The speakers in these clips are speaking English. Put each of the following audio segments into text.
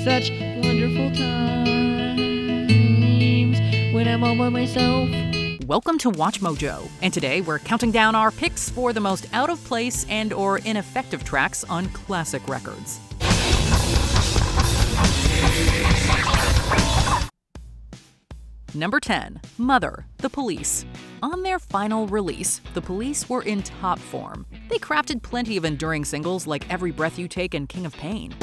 Such wonderful times when I'm all by myself. Welcome to Watch Mojo, and today we're counting down our picks for the most out-of-place and or ineffective tracks on classic records. Number 10. Mother, The Police. On their final release, The Police were in top form. They crafted plenty of enduring singles like Every Breath You Take and King of Pain.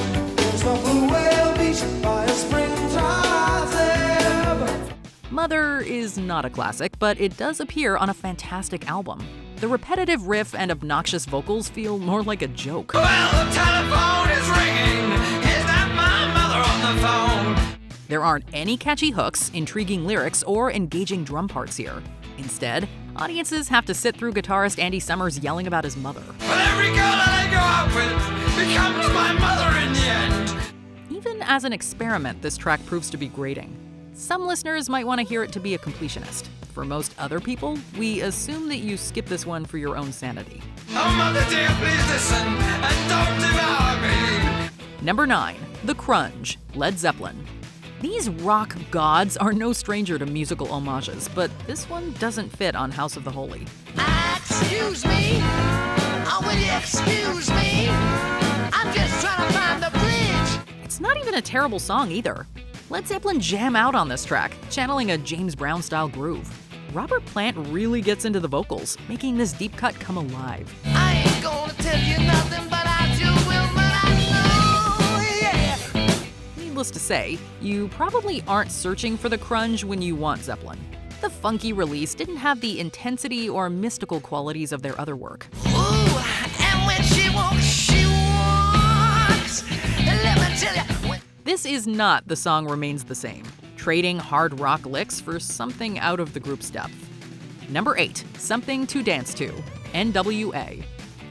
Mother is not a classic, but it does appear on a fantastic album. The repetitive riff and obnoxious vocals feel more like a joke. Well, the telephone is ringing. Is that my mother on the phone? There aren't any catchy hooks, intriguing lyrics, or engaging drum parts here. Instead, audiences have to sit through guitarist Andy Summers yelling about his mother. Well, every girl that I go out with becomes my mother in the end. Even as an experiment, this track proves to be grating. Some listeners might want to hear it to be a completionist. For most other people, we assume that you skip this one for your own sanity. Oh, mother dear, please listen and don't devour me. Number 9. The Crunge, Led Zeppelin. These rock gods are no stranger to musical homages, but this one doesn't fit on House of the Holy. Excuse me? Oh, will you excuse me? I'm just trying to find the bridge. It's not even a terrible song either. Led Zeppelin jam out on this track, channeling a James Brown-style groove. Robert Plant really gets into the vocals, making this deep cut come alive. I ain't gonna tell you nothing, but I do will, but I know, yeah. Needless to say, you probably aren't searching for the crunge when you want Zeppelin. The funky release didn't have the intensity or mystical qualities of their other work. Ooh, and when she walks, let me tell you. This is not The Song Remains the Same, trading hard rock licks for something out of the group's depth. Number 8. Something to Dance To, N.W.A.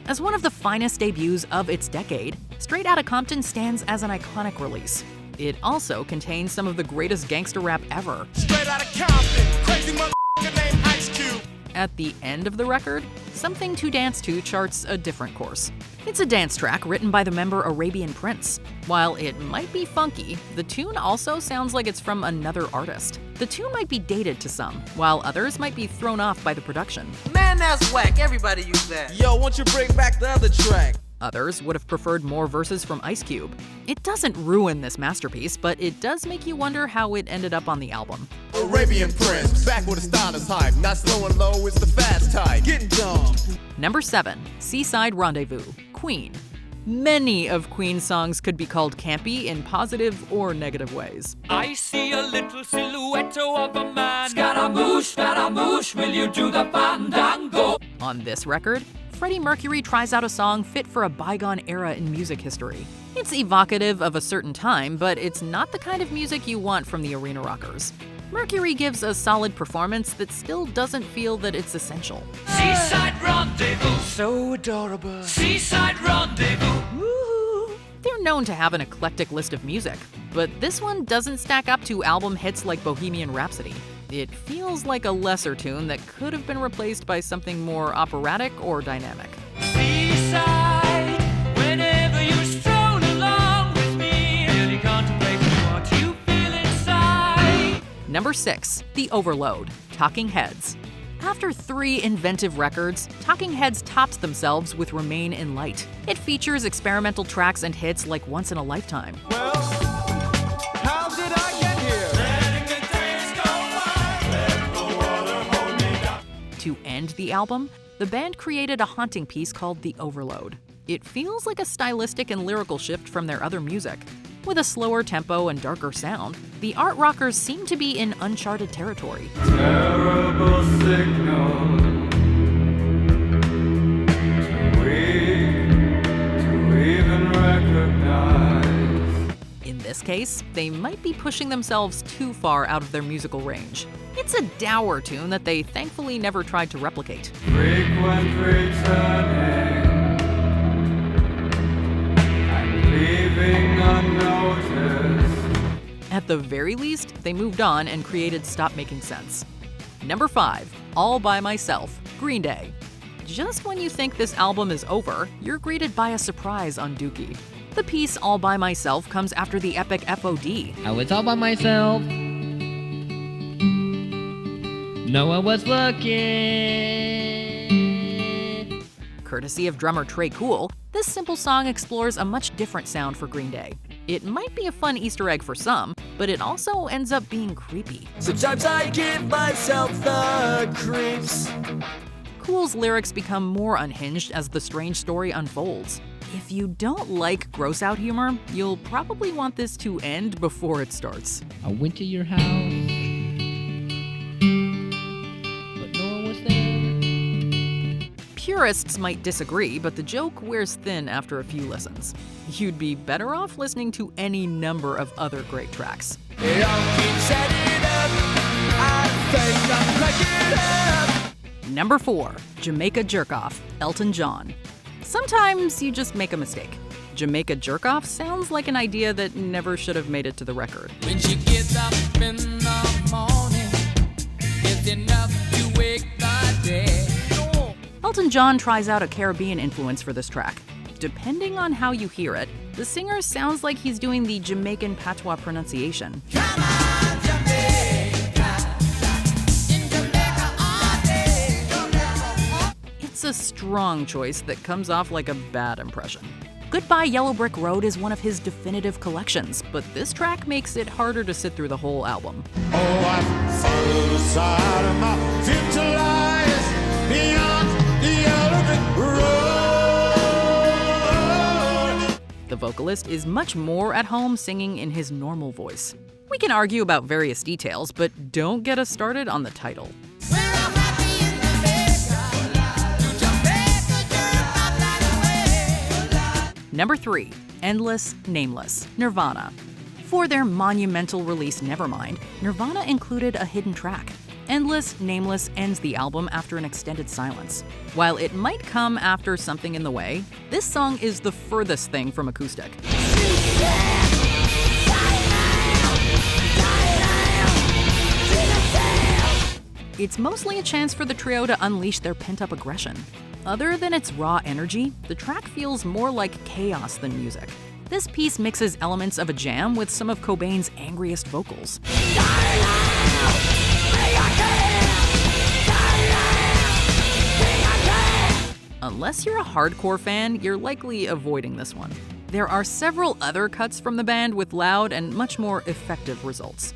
As one of the finest debuts of its decade, Straight Outta Compton stands as an iconic release. It also contains some of the greatest gangster rap ever. Straight Outta Compton, crazy motherfucker named Ice Cube. At the end of the record, Something to Dance To charts a different course. It's a dance track written by the member Arabian Prince. While it might be funky, the tune also sounds like it's from another artist. The tune might be dated to some, while others might be thrown off by the production. Man, that's whack. Everybody use that. Yo, won't you bring back the other track? Others would have preferred more verses from Ice Cube. It doesn't ruin this masterpiece, but it does make you wonder how it ended up on the album. Arabian Prince, back with the style is hype. Not slow and low, it's the fast type. Getting dumb. Number 7. Seaside Rendezvous, Queen. Many of Queen's songs could be called campy in positive or negative ways. I see a little silhouette of a man. Scaramouche, will you do the fandango? On this record, Freddie Mercury tries out a song fit for a bygone era in music history. It's evocative of a certain time, but it's not the kind of music you want from the arena rockers. Mercury gives a solid performance that still doesn't feel that it's essential. Seaside Rendezvous, So adorable. Seaside Rendezvous. Woo! They're known to have an eclectic list of music, but this one doesn't stack up to album hits like Bohemian Rhapsody. It feels like a lesser tune that could have been replaced by something more operatic or dynamic. Seaside, whenever you stroll along with me, really contemplate what you feel inside. Number 6. The Overload, Talking Heads. After 3 inventive records, Talking Heads tops themselves with Remain in Light. It features experimental tracks and hits like Once in a Lifetime. Well, how did I get here? Letting the days go by, let the water hold me down. To end the album, the band created a haunting piece called The Overload. It feels like a stylistic and lyrical shift from their other music. With a slower tempo and darker sound, the art rockers seem to be in uncharted territory. Terrible signal. To even recognize. In this case, they might be pushing themselves too far out of their musical range. It's a dour tune that they thankfully never tried to replicate. Frequent returning. Leaving unnoticed. At the very least, they moved on and created Stop Making Sense. Number 5. All By Myself, Green Day. Just when you think this album is over, you're greeted by a surprise on Dookie. The piece All By Myself comes after the epic FOD. I was all by myself. No one was looking. Courtesy of drummer Trey Cool, this simple song explores a much different sound for Green Day. It might be a fun Easter egg for some, but it also ends up being creepy. Sometimes I give myself the creeps. Cool's lyrics become more unhinged as the strange story unfolds. If you don't like gross-out humor, you'll probably want this to end before it starts. I went to your house, but no one was there. Purists might disagree, but the joke wears thin after a few listens. You'd be better off listening to any number of other great tracks. It all keeps adding up. I think I'm cracking up. Number 4, Jamaica Jerk-Off, Elton John. Sometimes you just make a mistake. Jamaica Jerk-Off sounds like an idea that never should have made it to the record. When she gets up in the morning, it's enough to wake the day. Elton John tries out a Caribbean influence for this track. Depending on how you hear it, the singer sounds like he's doing the Jamaican patois pronunciation. Come on, Jamaica. In Jamaica all day. It's a strong choice that comes off like a bad impression. Goodbye Yellow Brick Road is one of his definitive collections, but this track makes it harder to sit through the whole album. Oh, I follow the side of my future lies beyond the yellow brick road. The vocalist is much more at home singing in his normal voice. We can argue about various details, but don't get us started on the title. We're all happy in Jamaica. Number 3, Endless, Nameless, Nirvana. For their monumental release Nevermind, Nirvana included a hidden track. Endless, Nameless ends the album after an extended silence. While it might come after Something in the Way, this song is the furthest thing from acoustic. It's mostly a chance for the trio to unleash their pent-up aggression. Other than its raw energy, the track feels more like chaos than music. This piece mixes elements of a jam with some of Cobain's angriest vocals. Unless you're a hardcore fan, you're likely avoiding this one. There are several other cuts from the band with loud and much more effective results.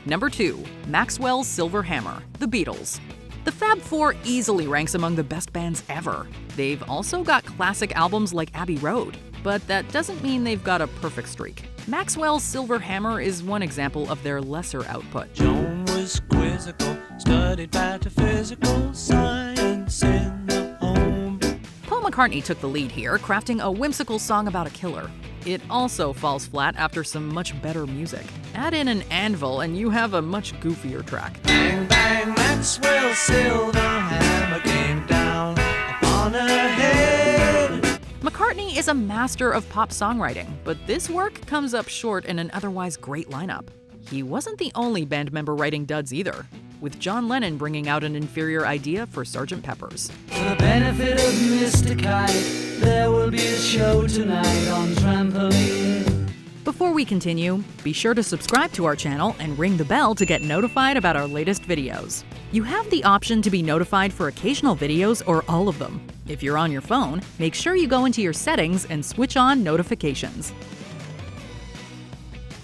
Number 2, Maxwell's Silver Hammer, The Beatles. The Fab Four easily ranks among the best bands ever. They've also got classic albums like Abbey Road, but that doesn't mean they've got a perfect streak. Maxwell's Silver Hammer is one example of their lesser output. Joan was quizzical, studied metaphysical science in the home. Paul McCartney took the lead here, crafting a whimsical song about a killer. It also falls flat after some much better music. Add in an anvil and you have a much goofier track. Bang, bang, Maxwell silver hammer came down upon her head. McCartney is a master of pop songwriting, but this work comes up short in an otherwise great lineup. He wasn't the only band member writing duds either, with John Lennon bringing out an inferior idea for Sgt. Pepper's. For the benefit of Mr. Kite, there will be a show tonight on trampoline. Before we continue, be sure to subscribe to our channel and ring the bell to get notified about our latest videos. You have the option to be notified for occasional videos or all of them. If you're on your phone, make sure you go into your settings and switch on notifications.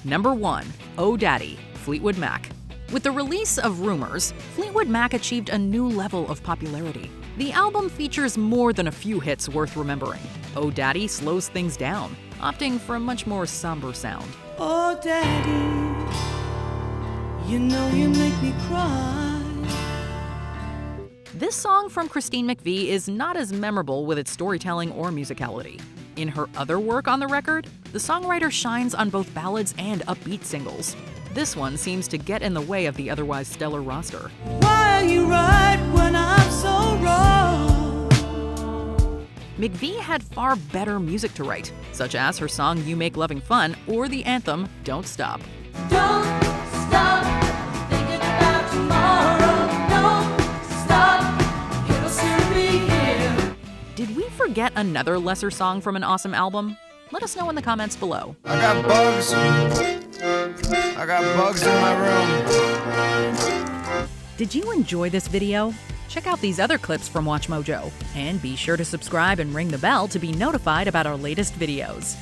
Number 1, Oh Daddy, Fleetwood Mac. With the release of Rumors, Fleetwood Mac achieved a new level of popularity. The album features more than a few hits worth remembering. Oh Daddy slows things down, opting for a much more somber sound. Oh, Daddy, you know you make me cry. This song from Christine McVie is not as memorable with its storytelling or musicality. In her other work on the record, the songwriter shines on both ballads and upbeat singles. This one seems to get in the way of the otherwise stellar roster. Why are you right when I'm so wrong? McVie had far better music to write, such as her song You Make Loving Fun or the anthem Don't Stop. Don't stop thinking about tomorrow. No forget another lesser song from an awesome album? Let us know in the comments below. I got bugs. I got bugs in my room. Did you enjoy this video? Check out these other clips from WatchMojo, and be sure to subscribe and ring the bell to be notified about our latest videos.